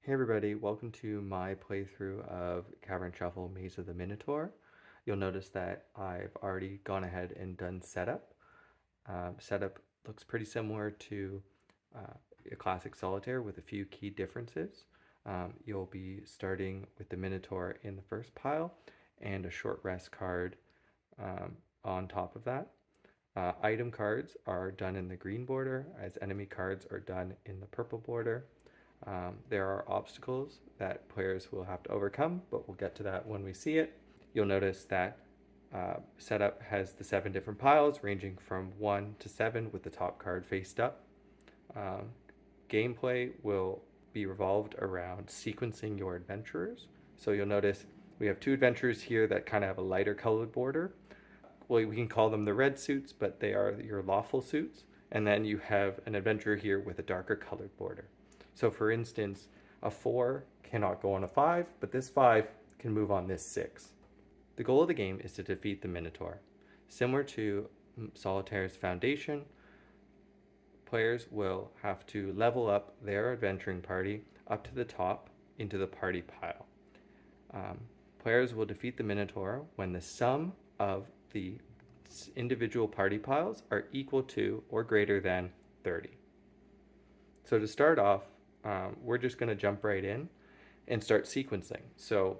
Hey everybody, welcome to my playthrough of Cavern Shuffle Maze of the Minotaur. You'll notice that I've already gone ahead and done setup. Setup looks pretty similar to a classic Solitaire with a few key differences. You'll be starting with the Minotaur in the first pile and a short rest card on top of that. Item cards are done in the green border, as enemy cards are done in the purple border. There are obstacles that players will have to overcome, but we'll get to that when we see it. You'll notice that setup has the 7 different piles ranging from 1 to 7 with the top card faced up. Gameplay will be revolved around sequencing your adventurers. So you'll notice we have 2 adventurers here that kind of have a lighter colored border. Well, we can call them the red suits, but they are your lawful suits. And then you have an adventurer here with a darker colored border. So for instance, a 4 cannot go on a 5, but this 5 can move on this 6. The goal of the game is to defeat the Minotaur. Similar to Solitaire's Foundation, players will have to level up their adventuring party up to the top into the party pile. Players will defeat the Minotaur when the sum of the individual party piles are equal to or greater than 30. So to start off, we're just going to jump right in and start sequencing. So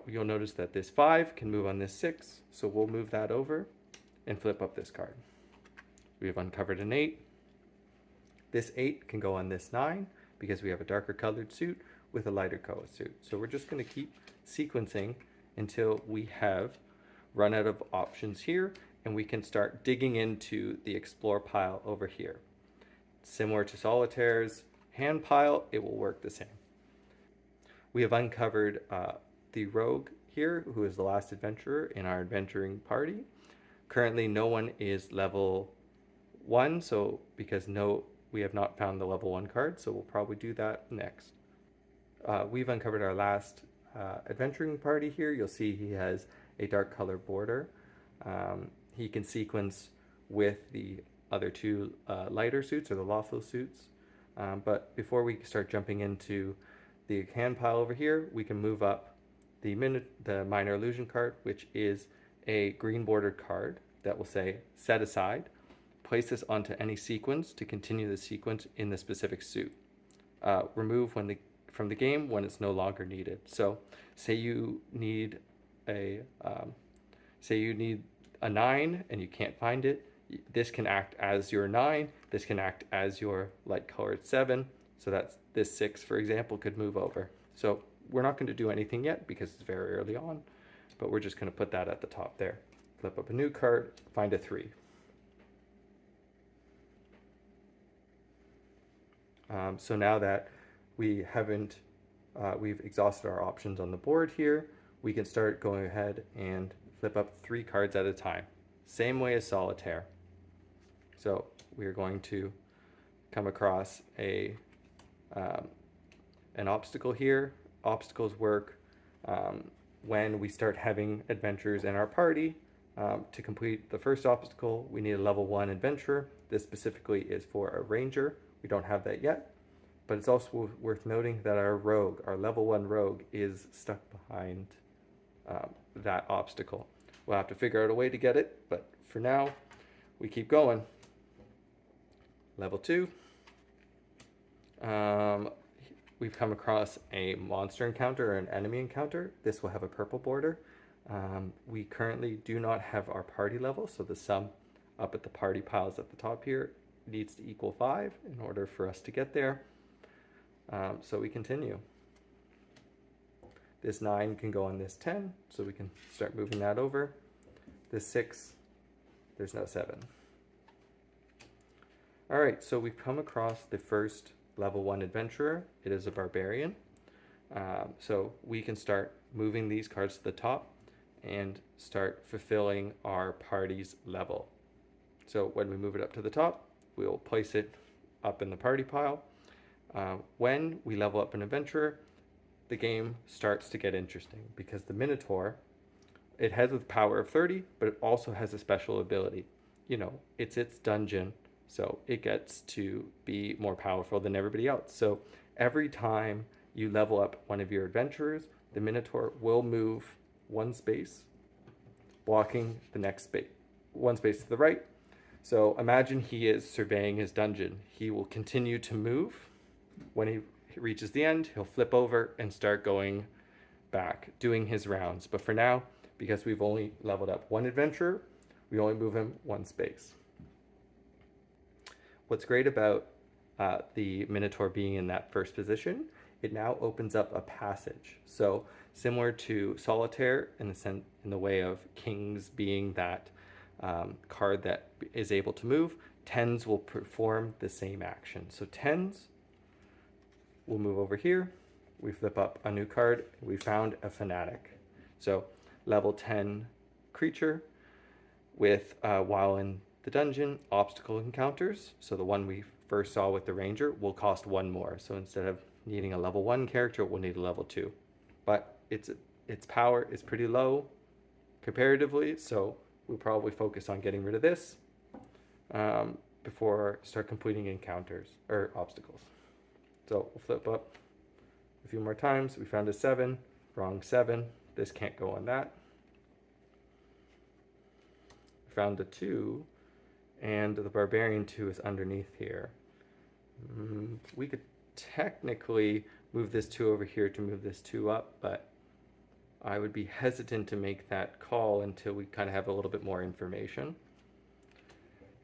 you'll notice that this 5 can move on this 6, so we'll move that over and flip up this card. We have uncovered an 8. This 8 can go on this 9 because we have a darker colored suit with a lighter colored suit. So we're just going to keep sequencing until we have run out of options here and we can start digging into the explore pile over here. Similar to Solitaire's hand pile, it will work the same. We have uncovered the rogue here, who is the last adventurer in our adventuring party. Currently, no one is level 1, so because we have not found the level 1 card, so we'll probably do that next. We've uncovered our last adventuring party here. You'll see he has a dark color border. He can sequence with the other 2 lighter suits, or the lawful suits. But before we start jumping into the hand pile over here, we can move up the minor illusion card, which is a green bordered card that will say set aside. Place this onto any sequence to continue the sequence in the specific suit. Remove from the game when it's no longer needed. So say you need a 9 and you can't find it. This can act as your 9, this can act as your light colored 7, so that's this 6, for example, could move over. So we're not going to do anything yet because it's very early on, but we're just going to put that at the top there. Flip up a new card, find a 3. So now that we've exhausted our options on the board here, we can start going ahead and flip up 3 cards at a time. Same way as Solitaire. So we are going to come across an obstacle here. Obstacles work when we start having adventurers in our party. To complete the first obstacle, we need a level 1 adventurer. This specifically is for a ranger. We don't have that yet, but it's also worth noting that our rogue, our level 1 rogue, is stuck behind that obstacle. We'll have to figure out a way to get it, but for now, we keep going. Level 2. We've come across a monster encounter or an enemy encounter. This will have a purple border. We currently do not have our party level, so the sum up at the party piles at the top here needs to equal 5 in order for us to get there. So we continue. This 9 can go on this 10, so we can start moving that over. This 6, there's no 7. Alright, so we've come across the first level 1 adventurer. It is a barbarian. So we can start moving these cards to the top and start fulfilling our party's level. So when we move it up to the top, we'll place it up in the party pile. When we level up an adventurer, the game starts to get interesting because the Minotaur, it has a power of 30, but it also has a special ability. You know, it's its dungeon, so it gets to be more powerful than everybody else. So every time you level up one of your adventurers, the Minotaur will move one space, blocking the next space, one space to the right. So imagine he is surveying his dungeon. He will continue to move. When he reaches the end, he'll flip over and start going back, doing his rounds. But for now, because we've only leveled up one adventurer, we only move him one space. What's great about the Minotaur being in that first position, it now opens up a passage. So similar to Solitaire in the way of kings being that card that is able to move, tens will perform the same action. So tens will move over here. We flip up a new card. We found a fanatic. So level 10 creature with, while in the dungeon, obstacle encounters. So the one we first saw with the ranger will cost one more. So instead of needing a level 1 character, we'll need a level 2. But its power is pretty low comparatively, so we'll probably focus on getting rid of this before start completing encounters or obstacles. So we'll flip up a few more times. We found a 7, wrong 7. This can't go on that. We found a 2, and the barbarian 2 is underneath here. We could technically move this 2 over here to move this 2 up, but I would be hesitant to make that call until we kind of have a little bit more information.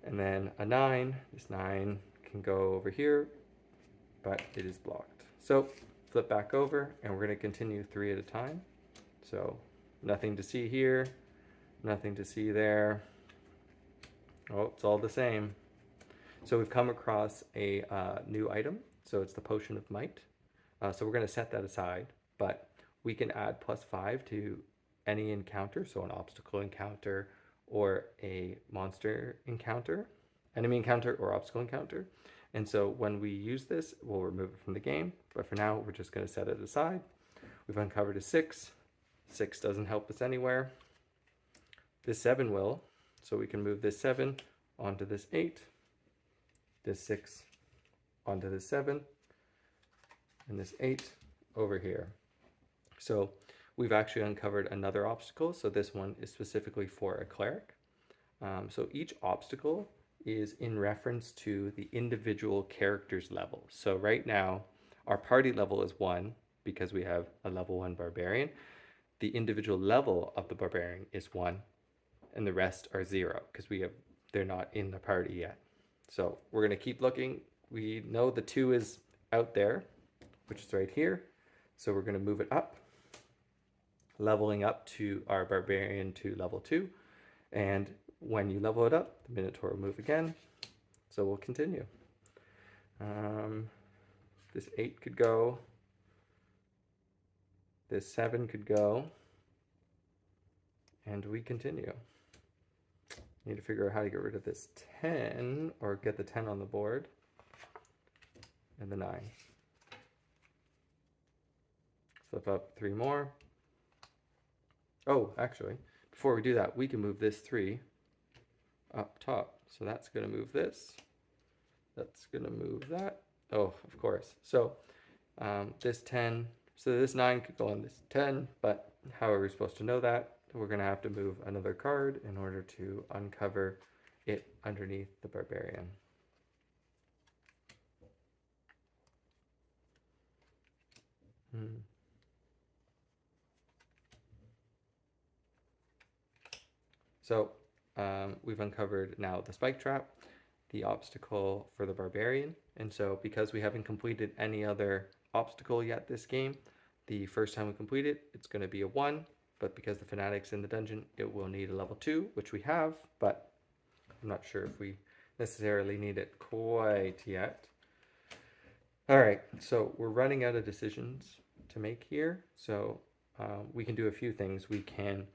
And then a 9, this 9 can go over here, but it is blocked. So flip back over, and we're going to continue 3 at a time. So nothing to see here, nothing to see there. Oh, it's all the same. So we've come across a new item. So it's the Potion of Might. So we're going to set that aside, but we can add +5 to any encounter. So an obstacle encounter or a monster encounter, enemy encounter or obstacle encounter. And so when we use this, we'll remove it from the game. But for now, we're just going to set it aside. We've uncovered a 6. 6 doesn't help us anywhere. This 7 will. So we can move this 7 onto this 8. This 6 onto this 7. And this 8 over here. So we've actually uncovered another obstacle. So this one is specifically for a cleric. So each obstacle is in reference to the individual character's level. So right now, our party level is 1 because we have a level 1 barbarian. The individual level of the barbarian is 1, and the rest are 0 because they're not in the party yet. So we're going to keep looking. We know the 2 is out there, which is right here. So we're going to move it up, leveling up to our barbarian to level 2. And when you level it up, the Minotaur will move again. So we'll continue. This 8 could go. This 7 could go. And we continue. Need to figure out how to get rid of this 10 or get the 10 on the board. And the 9. Flip up 3 more. Oh, actually, before we do that, we can move this 3 up top. So that's going to move this. That's going to move that. Oh, of course. So this 10, so this 9 could go on this 10, but how are we supposed to know that? We're going to have to move another card in order to uncover it underneath the barbarian. So we've uncovered now the spike trap, the obstacle for the barbarian. And so because we haven't completed any other obstacle yet this game, the first time we complete it, it's going to be a 1. But because the fanatic's in the dungeon, it will need a level 2, which we have. But I'm not sure if we necessarily need it quite yet. All right, so we're running out of decisions to make here. So we can do a few things. We can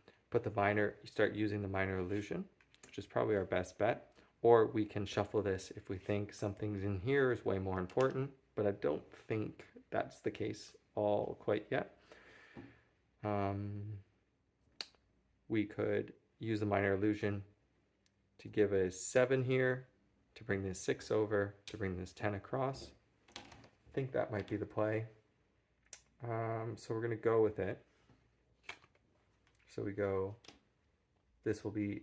start using the minor illusion, which is probably our best bet. Or we can shuffle this if we think something's in here is way more important. But I don't think that's the case all quite yet. We could use the minor illusion to give a 7 here, to bring this 6 over, to bring this 10 across. I think that might be the play. So we're going to go with it. So we go, this will be,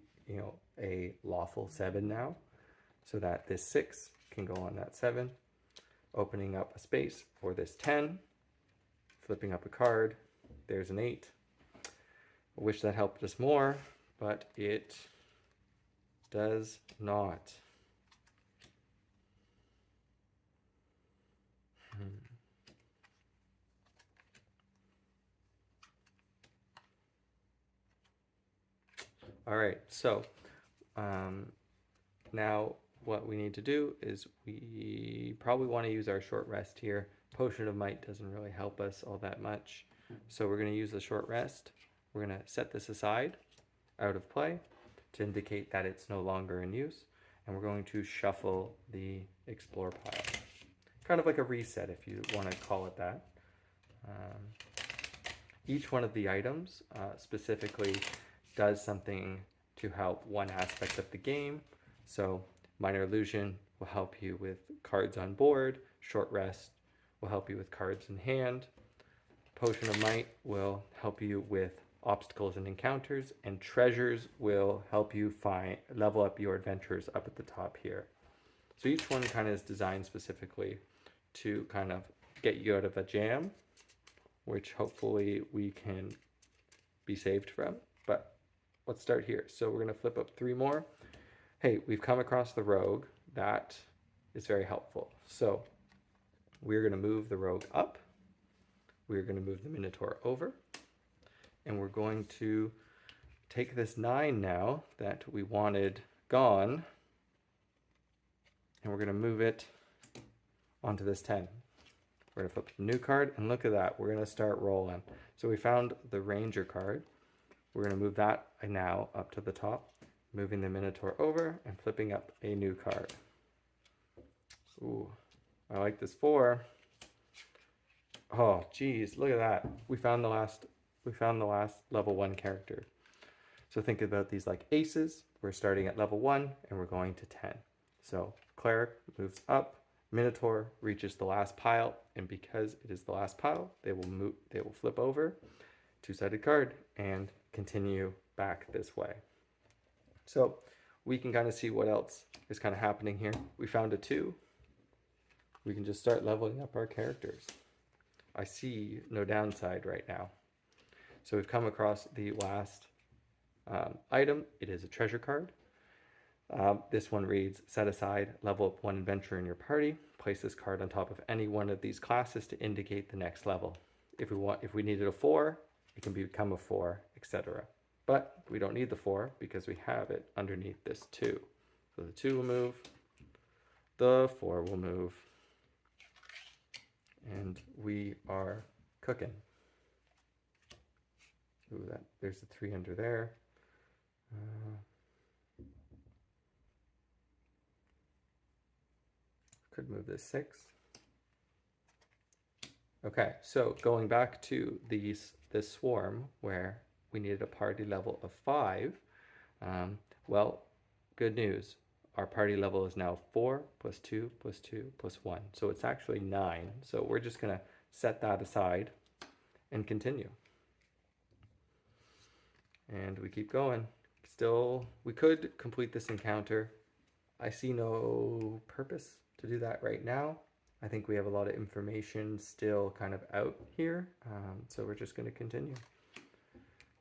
a lawful 7 now, so that this 6 can go on that 7, opening up a space for this 10, flipping up a card. There's an 8. I wish that helped us more, but it does not. All right, so now what we need to do is we probably want to use our short rest here. Potion of Might doesn't really help us all that much, so we're going to use the short rest. We're going to set this aside out of play to indicate that it's no longer in use, and we're going to shuffle the explore pile. Kind of like a reset, if you want to call it that. Each one of the items specifically does something to help one aspect of the game. So Minor Illusion will help you with cards on board. Short Rest will help you with cards in hand. Potion of Might will help you with obstacles and encounters, and Treasures will help you level up your adventures up at the top here. So each one kind of is designed specifically to kind of get you out of a jam, which hopefully we can be saved from. But let's start here. So we're going to flip up 3 more. Hey, we've come across the rogue. That is very helpful. So we're going to move the rogue up. We're going to move the Minotaur over. And we're going to take this 9 now that we wanted gone. And we're going to move it onto this 10. We're going to flip a new card, and look at that. We're going to start rolling. So we found the Ranger card. We're going to move that now up to the top, moving the Minotaur over and flipping up a new card. Ooh, I like this 4. Oh, geez, look at that. We found the last level 1 character. So think about these like aces. We're starting at level 1 and we're going to 10. So Cleric moves up, Minotaur reaches the last pile, and because it is the last pile, they will flip over, 2-sided card, and continue back this way. So we can kind of see what else is kind of happening here. We found a 2. We can just start leveling up our characters. I see no downside right now. So we've come across the last item. It is a treasure card. This one reads, set aside, level up 1 adventurer in your party. Place this card on top of any one of these classes to indicate the next level. If we needed a 4, it can become a 4, etc. But we don't need the 4 because we have it underneath this 2. So the 2 will move, the 4 will move, and we are cooking. Ooh, there's the 3 under there. Could move this 6. Okay, so going back to this swarm where we needed a party level of 5, well, good news. Our party level is now 4 plus 2 plus 2 plus 1. So it's actually 9. So we're just going to set that aside and continue. And we keep going. Still, we could complete this encounter. I see no purpose to do that right now. I think we have a lot of information still kind of out here. So we're just going to continue.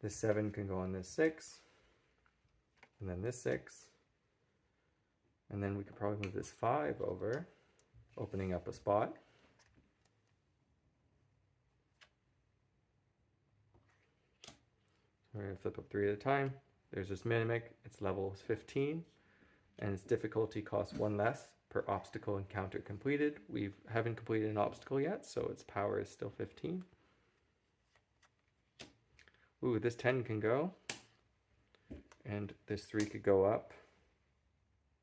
This 7 can go on this 6. And then this 6. And then we could probably move this 5 over, opening up a spot. We're going to flip up 3 at a time. There's this Mimic. Its level is 15. And its difficulty costs 1 less per obstacle encounter completed. We haven't completed an obstacle yet, so its power is still 15. Ooh, this 10 can go. And this 3 could go up,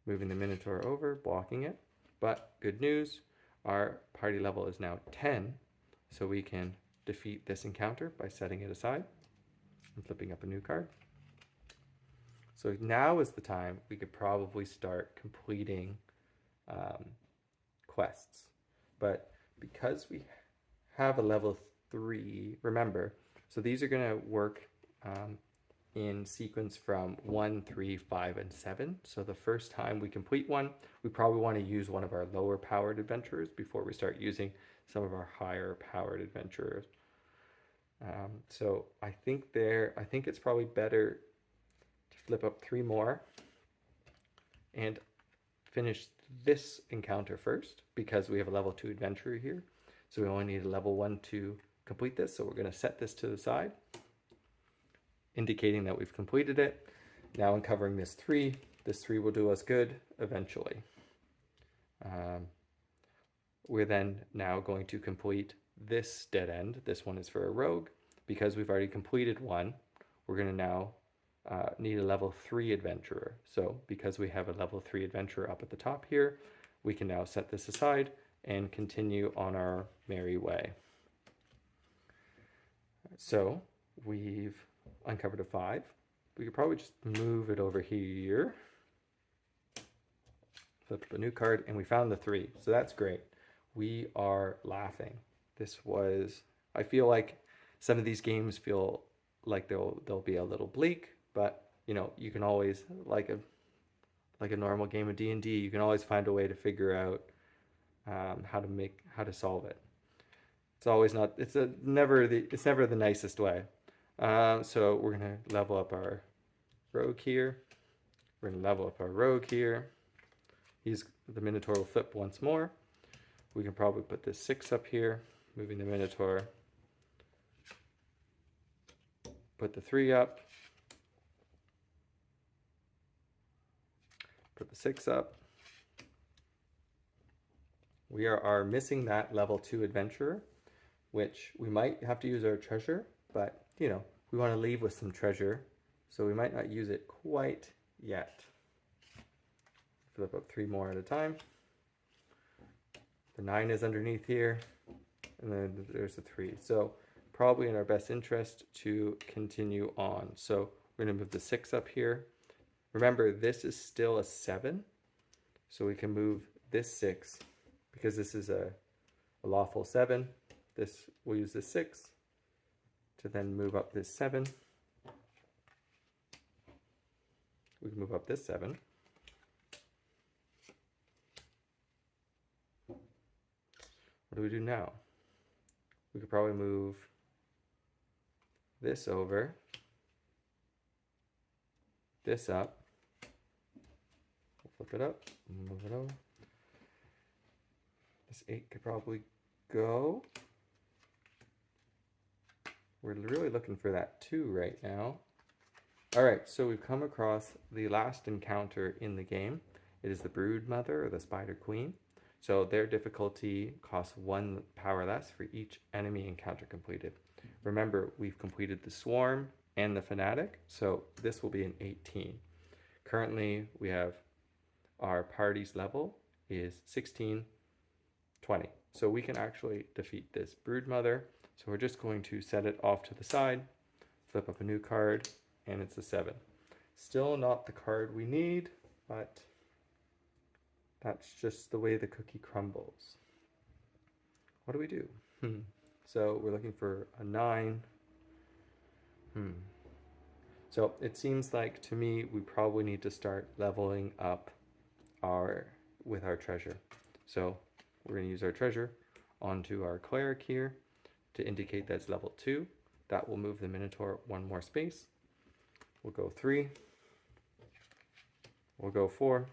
moving the Minotaur over, blocking it. But good news, our party level is now 10, so we can defeat this encounter by setting it aside and flipping up a new card. So now is the time we could probably start completing quests. But because we have a level 3. Remember, so these are going to work in sequence from 1, 3, 5, and 7. So the first time we complete one, we probably want to use one of our lower powered adventurers before we start using some of our higher powered adventurers. So I think it's probably better to flip up 3 more and finish this encounter first, because we have a level 2 adventurer here. So we only need a level 1 to complete this. So we're going to set this to the side, indicating that we've completed it. Now uncovering this 3 will do us good eventually. We're then now going to complete this dead end. This one is for a rogue. Because we've already completed one, we're going to now need a level 3 adventurer. So because we have a level 3 adventurer up at the top here, we can now set this aside and continue on our merry way. So we've uncovered a 5. We could probably just move it over here, flip up a new card, and we found the 3. So that's great. We are laughing. I feel like some of these games feel like they'll be a little bleak, but you know, you can always, like a normal game of D&D, you can always find a way to figure out how to solve it. It's never the nicest way. So we're gonna level up our rogue here. We're gonna level up our rogue here. The Minotaur will flip once more. We can probably put this 6 up here, moving the Minotaur. Put the 3 up. Put the 6 up. We are missing that level 2 adventurer, which we might have to use our treasure, but you know, we want to leave with some treasure, so we might not use it quite yet. Flip up 3 more at a time. The 9 is underneath here, and then there's the 3. So probably in our best interest to continue on. So we're going to move the 6 up here. Remember, this is still a 7, so we can move this 6, because this is a lawful 7. We'll use this 6 to then move up this 7. We can move up this 7. What do we do now? We could probably move this over, this up, we'll flip it up, move it over. This 8 could probably go. We're really looking for that 2 right now. All right, so we've come across the last encounter in the game. It is the Brood Mother, or the Spider Queen. So their difficulty costs 1 power less for each enemy encounter completed. Remember, we've completed the Swarm and the Fanatic, so this will be an 18. Currently, we have our party's level is 16, 20. So we can actually defeat this Brood Mother. So we're just going to set it off to the side, flip up a new card, and it's a 7. Still not the card we need, but that's just the way the cookie crumbles. What do we do? So we're looking for a 9. So it seems like to me we probably need to start leveling up with our treasure. So we're going to use our treasure onto our cleric here to indicate that's level 2. That will move the Minotaur 1 more space. We'll go 3. We'll go 4.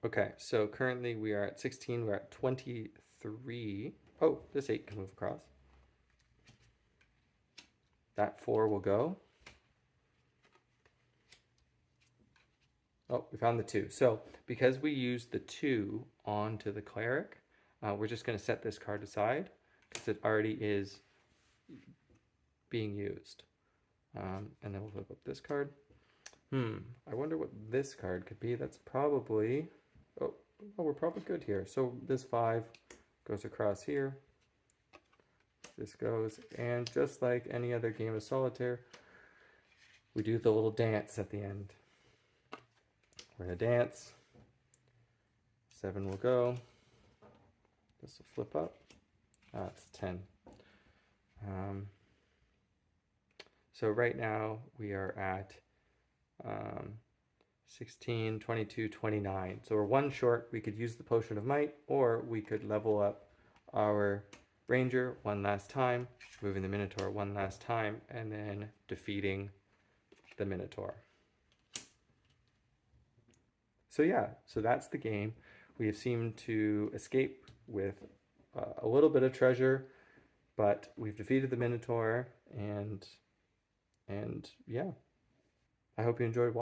Okay, so currently we are at 16, we're at 23. Oh, this 8 can move across. That 4 will go. Oh, we found the 2. So because we used the 2 onto the cleric, we're just going to set this card aside because it already is being used. And then we'll flip up this card. I wonder what this card could be. That's probably... Oh, we're probably good here. So this 5 goes across here. This goes, and just like any other game of Solitaire, we do the little dance at the end. We're gonna dance. 7 will go. This will flip up. It's 10. So right now we are at 16, 22, 29. So we're 1 short. We could use the Potion of Might, or we could level up our Ranger 1 last time, moving the Minotaur 1 last time, and then defeating the Minotaur. So yeah, so that's the game. We have seemed to escape with a little bit of treasure, but we've defeated the Minotaur, and yeah, I hope you enjoyed watching.